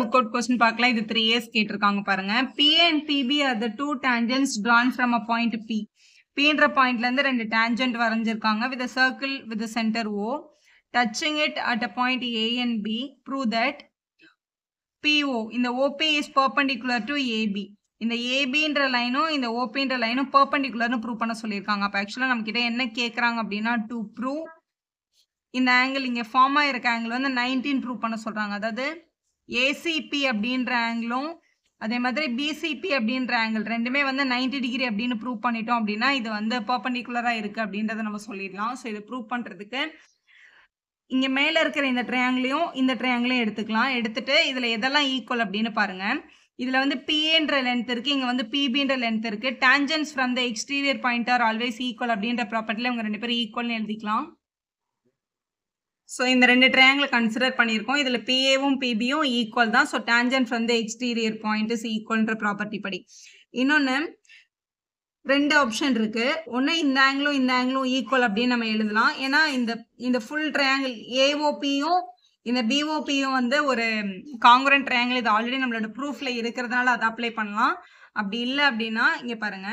Book out question பார்க்கலாம். இது 3 years கேட்டிருக்காங்க பாருங்க. P and PB are the two tangents drawn from a point P. Pன்ற பாயிண்ட்ல இருந்து ரெண்டு tangent வரைஞ்சிருக்காங்க with a circle with the center O. Touching it at a point A and B. Prove that PO இந்த OP is perpendicular to AB. இந்த ABன்ற லைனும் இந்த OPன்ற லைனும் perpendicularனு prove பண்ண சொல்லியிருக்காங்க. அப்ப ஆக்சுவலா நம்ம கிட்ட என்ன கேக்குறாங்க அப்படின்னா to prove இந்த ஆங்கிள் இங்க ஃபார்ம் ஆயிருக்க ஆங்கிள் வந்து 19 ப்ரூவ் பண்ண சொல்றாங்க. அதாவது ACP அப்படின்ற ஆங்கிளும் அதே மாதிரி BCP அப்படின்ற ஆங்கிள் ரெண்டுமே வந்து 90 டிகிரி அப்படின்னு ப்ரூவ் பண்ணிட்டோம் அப்படின்னா இது வந்து பர்பெண்டிகுலரா இருக்கு அப்படின்றத நம்ம சொல்லிடலாம். ஸோ இதை ப்ரூவ் பண்றதுக்கு இங்க மேல இருக்கிற இந்த ட்ரையாங்கிளையும் இந்த ட்ரையாங்கிளையும் எடுத்துக்கலாம். எடுத்துட்டு இதுல எதெல்லாம் ஈக்குவல் அப்படின்னு பாருங்க. இதுல வந்து PAன்ற லென்த் இருக்கு, இங்க வந்து PBன்ற லென்த் இருக்கு. Tangents from the exterior point are always equal அப்படின்ற ப்ராப்பர்ட்டில இவங்க ரெண்டு பேரும் ஈக்குவல்னு எழுதிக்கலாம். ஸோ இந்த ரெண்டு ட்ரையாங்கிள் கன்சிடர் பண்ணியிருக்கோம். இதில் PAவும் PBயும் ஈக்குவல் தான். So tangent from the exterior point is ஈக்குவல்ன்ற ப்ராப்பர்ட்டி படி. இன்னொன்று ரெண்டு ஆப்ஷன் இருக்கு. ஒன்று இந்த ஆங்கிளும் ஈக்குவல் அப்படின்னு நம்ம எழுதலாம். ஏன்னா இந்த ஃபுல் ட்ரையாங்கிள் AOPயும் இந்த BOPயும் வந்து ஒரு காங்குரண்ட் ட்ரையாங்கிள். இது ஆல்ரெடி நம்மளோட ப்ரூஃப்ல இருக்கிறதுனால அதை அப்ளை பண்ணலாம். அப்படி இல்லை அப்படின்னா இங்க பாருங்க,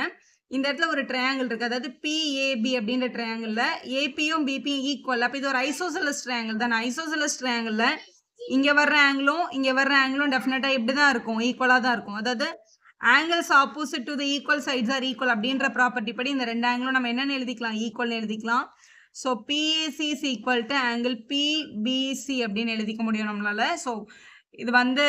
இந்த இடத்துல ஒரு ட்ரையாங்கிள் இருக்கு. அதாவது PAB அப்படின்ற ட்ரையாங்கிள்ல APயும் BPயும் ஈக்குவல். அப்ப இது ஒரு ஐசோசெலஸ் ட்ரையாங்கிள் தான். ஐசோசெலஸ் ட்ரையாங்கிள்ல இங்க வர்ற ஆங்கிளும் டெஃபினட்டா இப்படிதான் இருக்கும், ஈக்குவலா தான் இருக்கும். அதாவது angles opposite to the equal sides are equal அப்படின்ற ப்ராப்பர்ட்டி படி இந்த ரெண்டு ஆங்கிளும் நம்ம என்னன்னு எழுதிக்கலாம், ஈக்குவல்னு எழுதிக்கலாம். So PAC is equal to angle PBC அப்படின்னு எழுதிக்க முடியும் நம்மளால. ஸோ இது வந்து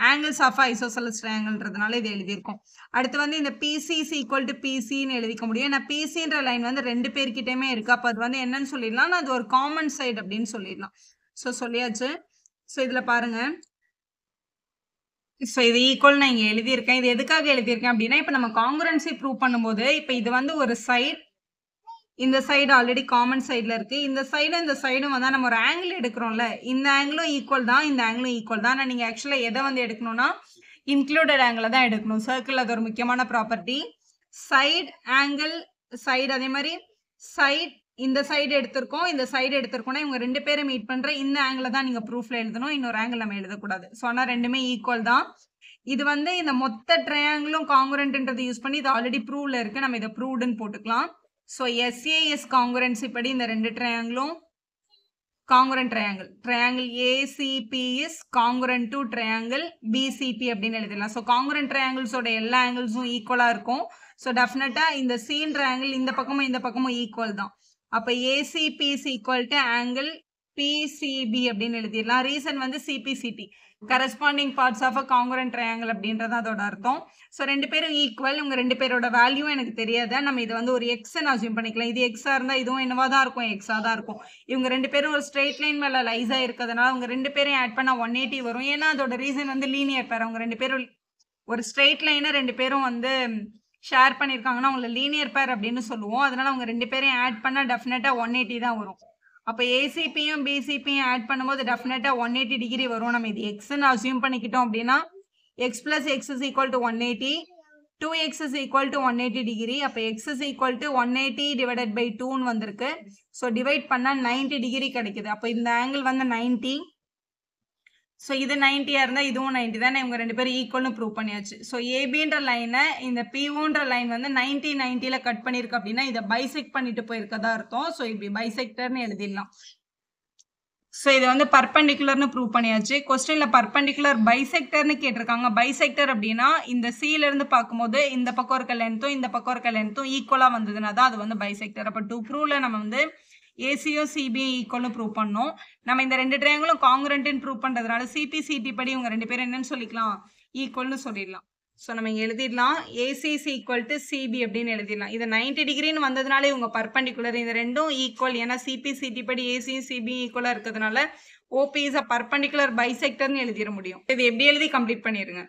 ஆங்கிள்ஸ் ஆஃப் ஐசோசெலஸ் ட்ரையாங்கிள்ன்றதுனால இது எழுதியிருக்கோம். அடுத்து வந்து இந்த PC இஸ் ஈக்குவல் டு PCன்னு எழுதிக்க முடியும். ஏன்னா PCன்ற லைன் வந்து ரெண்டு பேர்கிட்டயுமே இருக்கு. அப்போ அது வந்து என்னன்னு சொல்லிடலாம், அது ஒரு காமன் சைடு அப்படின்னு சொல்லிடலாம். ஸோ சொல்லியாச்சு. ஸோ இதுல பாருங்க, ஸோ இது ஈக்குவல் நான் இங்க எழுதியிருக்கேன். இது எதுக்காக எழுதியிருக்கேன் அப்படின்னா, இப்போ நம்ம காங்குரன்சி ப்ரூவ் பண்ணும்போது இப்போ இது வந்து ஒரு சைடு, இந்த சைடு ஆல்ரெடி காமன் சைட்ல இருக்கு. இந்த சைடும் வந்து நம்ம ஒரு ஆங்கிள் எடுக்கிறோம்ல, இந்த ஆங்கிளும் ஈக்குவல் தான், இந்த ஆங்கிளும் ஈக்குவல் தான். ஆனால் நீங்க ஆக்சுவலா எதை வந்து எடுக்கணும்னா இன்க்ளூடட் ஆங்கிள் தான் எடுக்கணும். சர்க்கிள் அது ஒரு முக்கியமான ப்ராப்பர்ட்டி. சைடு ஆங்கிள் சைடு, அதே மாதிரி சைடு இந்த சைடு எடுத்திருக்கோம், இந்த சைடு எடுத்திருக்கோம்னா இவங்க ரெண்டு பேரும் மீட் பண்ற இந்த ஆங்கிள் தான் நீங்க ப்ரூஃப்ல எழுதணும். இன்னொரு ஆங்கிள் நம்ம எழுதக்கூடாது. ஸோ ஆனால் ரெண்டுமே ஈக்குவல் தான். இது வந்து இந்த மொத்த ட்ரையாங்கிளும் காங்குரண்ட்ன்றது யூஸ் பண்ணி இது ஆல்ரெடி ப்ரூவ்ல இருக்கு, நம்ம இதை ப்ரூவ்டுன்னு போட்டுக்கலாம். ஸோ SAS காங்குரன்சி படி இந்த ரெண்டு ட்ரையாங்கிளும் congruent triangle. Triangle ACP is congruent to triangle BCP அப்படின்னு எழுதிடலாம். ஸோ காங்குரண்ட் ட்ரையாங்கிள்ஸோட எல்லா ஆங்கிள்ஸும் ஈக்குவலா இருக்கும். ஸோ டெஃபினட்டா இந்த சீன் ட்ரையாங்கிள் இந்த பக்கமும் ஈக்குவல் தான். அப்போ ACP is equal to angle PCB அப்படின்னு எழுதிடலாம். ரீசன் வந்து CPCT corresponding parts of a congruent triangle அப்படின்றது அதோட அர்த்தம். ஸோ ரெண்டு பேரும் ஈக்குவல். இவங்க ரெண்டு பேரோட வேல்யூ எனக்கு தெரியாத, நம்ம இதை வந்து ஒரு எக்ஸ்ன்னு அசியூம் பண்ணிக்கலாம். இது எக்ஸா இருந்தா இதுவும் என்னவா தான் இருக்கும், எக்ஸா தான் இருக்கும். இவங்க ரெண்டு பேரும் ஒரு ஸ்ட்ரெயிட் லைன் மேல லைஸா இருக்கிறதுனால அவங்க ரெண்டு பேரும் ஆட் பண்ணா 180 வரும். ஏன்னா அதோட ரீசன் வந்து லீனியர் பேர். அவங்க ரெண்டு பேரும் ஒரு ஸ்ட்ரெயிட் லைனை ரெண்டு பேரும் வந்து ஷேர் பண்ணியிருக்காங்கன்னா அவங்கள லீனியர் பேர் அப்படின்னு சொல்லுவோம். அதனால அவங்க ரெண்டு பேரையும் ஆட் பண்ணா டெஃபினட்டா 180 தான் வரும். அப்போ ACPயும் BCPயும் ஆட் பண்ணும்போது டெஃபினட்டா 180 டிகிரி வரும். நம்ம இது எக்ஸ்ன்னு அசியூம் பண்ணிக்கிட்டோம் அப்படின்னா x plus x is equal to 180, 2x is equal to 180 degree. அப்போ x is equal to 180 divided by 2ன்னு வந்திருக்கு. ஸோ டிவைட் பண்ணா 90 டிகிரி கிடைக்குது. அப்போ இந்த ஆங்கிள் வந்து 90. ஸோ இது 90 இருந்தா இதுவும் 90 தான். இவங்க ரெண்டு பேரும் ஈக்குவல்னு ப்ரூவ் பண்ணியாச்சு. ஸோ ABன்ற லைனை இந்த POன்ற லைன் வந்து 90 கட் பண்ணிருக்கு அப்படின்னா இதை பைசெக்ட் பண்ணிட்டு போயிருக்கதா அர்த்தம். ஸோ இப்படி பைசெக்டர்னு எழுதிடலாம். ஸோ இது வந்து பர்பெண்டிகுலர்னு ப்ரூவ் பண்ணியாச்சு. கொஸ்டின்ல பர்பெண்டிகுலர் பைசெக்டர்னு கேட்டிருக்காங்க. பைசெக்டர் அப்படின்னா இந்த சீல இருந்து பார்க்கும்போது இந்த பக்கம் இருக்க லென்த்தும் இந்த பக்கம் இருக்க லென்த்தும் ஈக்குவலா வந்ததுன்னா தான் அது வந்து பைசெக்டர். அப்போ டு ப்ரூவ்ல நம்ம வந்து ACயும் CBயும் ஈக்குவல்னு ப்ரூவ் பண்ணோம். நம்ம இந்த ரெண்டு ட்ரையாங்கிளும் காங்குரண்ட்னு ப்ரூவ் பண்றதுனால CPCT படி இவங்க ரெண்டு பேரும் என்னன்னு சொல்லிக்கலாம், ஈக்குவல்னு சொல்லிடலாம். ஸோ நம்ம இங்க எழுதிடலாம் AC is equal to CB அப்படின்னு எழுதிடலாம். இது 90 டிகிரின்னு வந்ததுனால இவங்க பர்பெண்டிகுலர். இந்த ரெண்டும் ஈக்குவல். ஏன்னா CPCT படி ACயும் CBயும் ஈக்குவலா இருக்கிறதுனால OP இஸ் அ பர்பெண்டிகுலர் பைசெக்டர்னு எழுதிட முடியும். இது எப்படி எழுதி கம்ப்ளீட் பண்ணிருங்க.